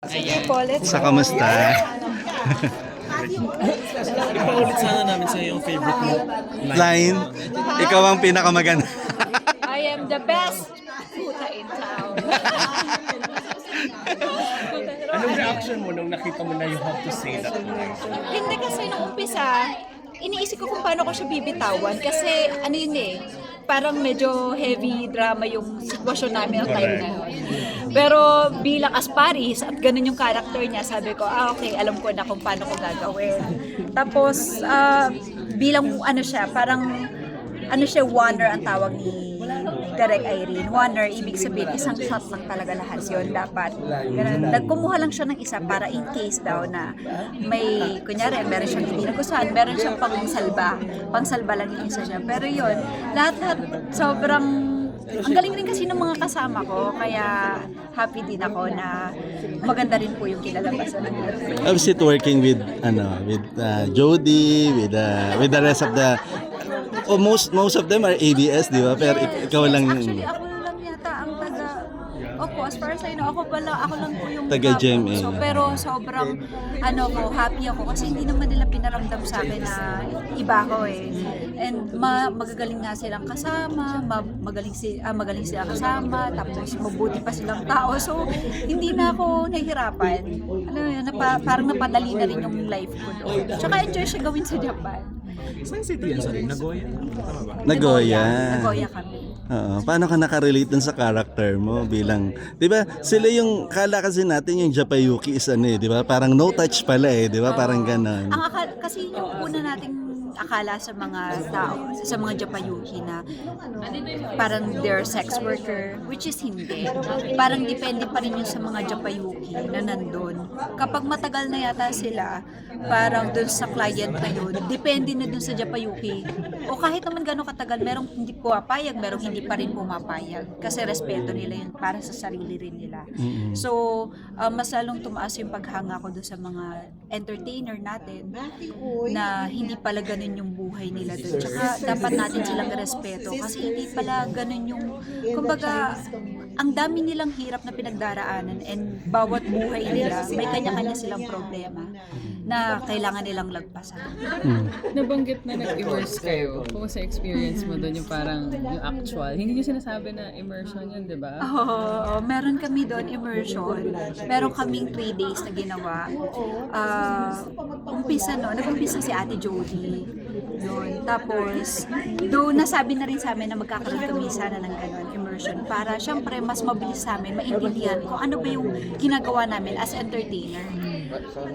Sige po, let's Sa go. kamusta? Ipaulit sana namin sa yung favorite mo. Line, ikaw ang pinakamaganda. I am the best puta in town. Anong reaction mo nung nakita mo na you have to say that? Hindi kasi nung umpisa, iniisip ko kung paano ko siya bibitawan kasi ano yun parang medyo heavy drama yung sitwasyon namin ang time na yun. Pero bilang as Paris at ganun yung character niya, sabi ko, okay, alam ko na kung paano ko gagawin. Tapos, bilang ano siya, parang ano siya, Warner ang tawag ni Direk Irene. Warner, ibig sabihin, isang shot lang talaga lahat yun. Dapat, ganun. Nagkumuha lang siya ng isa para in case daw na may, kunyari, meron siyang hindi nagustuhan, meron siyang pangsalba. Pangsalba lang yung isa siya. Pero yun, lahat-lahat sobrang, ang galing rin kasi ng mga kasama ko, kaya happy din ako na maganda rin po yung kinalabasan ng How's it working with Jody, with the rest of the most of them are ABS, di ba? Pero ikaw lang Actually, ako lang yata ang taga... Opo, as far as I know, ako lang po yung Taga hapon. GMA. So, pero sobrang happy ako kasi hindi naman nila pinaramdam sa akin na iba ako And magagaling nga silang kasama, magaling sila kasama, tapos mabuti pa silang tao. So, hindi na ako nahihirapan. Ano yun, parang napadali na rin yung life ko doon. Tsaka enjoy siya gawin sa Japan. Saan city yan? Sorry, Nagoya? Tama ba? Nagoya. Nagoya kami. Oo. Paano ka nakarelate dun sa character mo bilang, di ba? Sila yung, kala kasi natin yung Japayuki is di ba? Parang no touch pala di ba? Parang ganon. Kasi yung una nating akala sa mga tao, sa mga Japayuki na parang they're sex worker, which is hindi. Parang depende pa rin yun sa mga Japayuki na nandun. Kapag matagal na yata sila, parang dun sa client na yun, depende na dun sa Japayuki. O kahit naman gano'ng katagal, merong hindi pumapayag, merong hindi pa rin pumapayag. Kasi respeto nila yun para sa sarili rin nila. So, mas lalong tumaas yung paghanga ko dun sa mga entertainer natin na hindi pala ganun yung buhay nila doon. Tsaka dapat natin silang respeto kasi hindi pala ganun yung, kumbaga, ang dami nilang hirap na pinagdaraanan and bawat buhay nila, may kanya-kanya silang problema na kailangan nilang lagpasan. Nabanggit na nag-immerse kayo. Kung sa experience mo doon yung parang yung actual. Hindi nyo sinasabi na immersion yun, di ba? Oo, meron kami doon immersion. Meron kaming 3 days na ginawa. Nag-umpisa si Ate Jody doon. Tapos, doon nasabi na rin sa amin na magkakaroon kami sana ng ganon immersion para syempre mas mabilis sa amin maintindihan kung ano ba yung ginagawa namin as entertainer.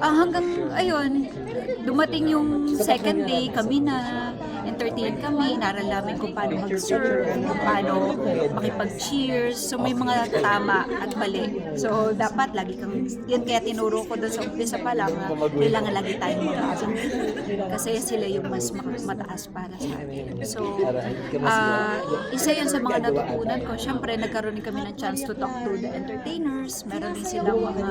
Hanggang ayun, dumating yung second day, kami na entertain kami, naral namin kung paano mag-serve, kung paano makipag-cheers. So may mga tama at mali. So dapat lagi kang, yun kaya tinuro ko doon sa umpisa pa lang na kailangan lagi tayong mabasa. Kasi sila yung mas mataas para sa atin. So isa yun sa mga natutunan ko. Siyempre nagkaroon din kami ng chance to talk to the entertainers. Meron din silang mga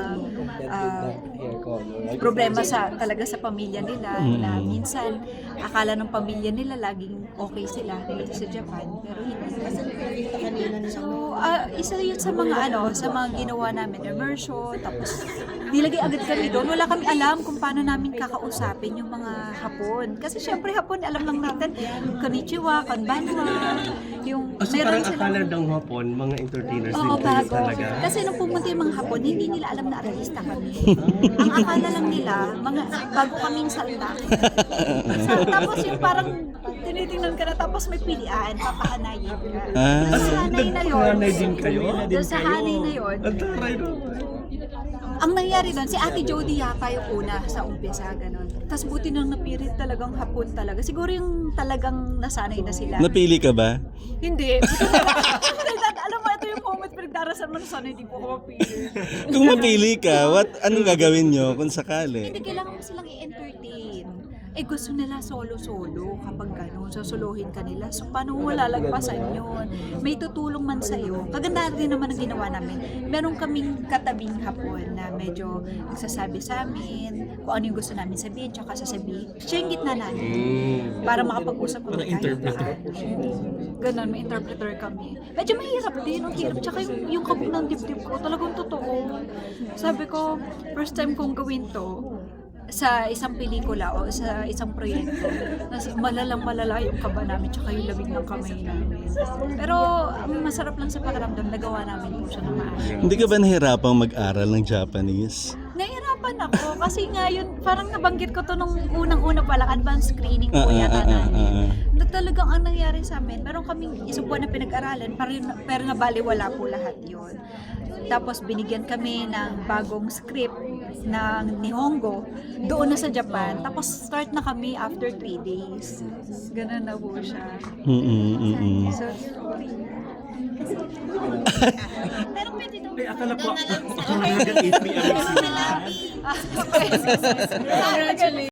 problema talaga sa pamilya nila na minsan akala ng pamilya nila laging okay sila dito sa Japan pero hindi. So isa yun sa mga sa mga ginawa namin immersion, tapos nilagay agad kami doon, wala kami alam kung paano namin kakausapin yung mga Hapon kasi syempre Hapon alam lang natin konnichiwa, konbanwa, yung So parang akala daw hapon, mga entertainers din kayo bago. talaga. Kasi nung pumunta yung mga Hapon, hindi nila alam na artista kami. Ang akala lang nila, mga bago kaming salta. Tapos yung parang tinitingnan ka na, tapos may pilian, papahanayin ka. Sa hanay na yun. Nanay din kayo? Doon sa hanay na yun. Ang taray naman. Ang nangyari doon, si Ate Jody yata yung una sa umpisa, ganun. Tapos buti nang napirit talagang Hapon talaga. Siguro yung talagang nasanay na sila. Napili ka ba? Hindi. Alam mo, ito yung moment pinagdarasan mo na sana hindi po ako mapili. Kung mapili ka, anong gagawin nyo kung sakali? Hindi, kailangan mo silang i-entertain. eh gusto nila solo-solo kapag gano'n, sosolohin ka nila. So, paano mo malalagpasan yun? May tutulong man sa'yo. Kagandahan din naman ang ginawa namin. Meron kaming katabing hapon na medyo nagsasabi sa amin kung ano yung gusto namin sabihin, tsaka sasabihin. Siya yung gitna namin. Para makapag-usap kami. Parang interpreter. Ganon, may interpreter kami. Medyo mahirap din, ang hirap. Tsaka yung kabog ng dibdib ko, talagang totoo. Sabi ko, first time kong gawin to, sa isang pelikula o sa isang proyekto, malala yung kaba namin tsaka yung labig ng kamay namin. Pero ang masarap lang sa pakiramdam, nagawa namin po siya ng maayos. Hindi ka ba nahirapang mag-aral ng Japanese? Nahirapan ako kasi nga yun, parang nabanggit ko to nung unang-una pa lang, advanced screening po yata namin. Na talagang ang nangyari sa amin, meron kaming isang buwan na pinag-aralan, pero nabaliwala po lahat yun. Tapos binigyan kami ng bagong script ng Nihongo doon na sa Japan. Tapos start na kami after 3 days. Ganun na po siya. So, pero pwede daw. Ay, akala ko hanggang 8 p.m. Congratulations.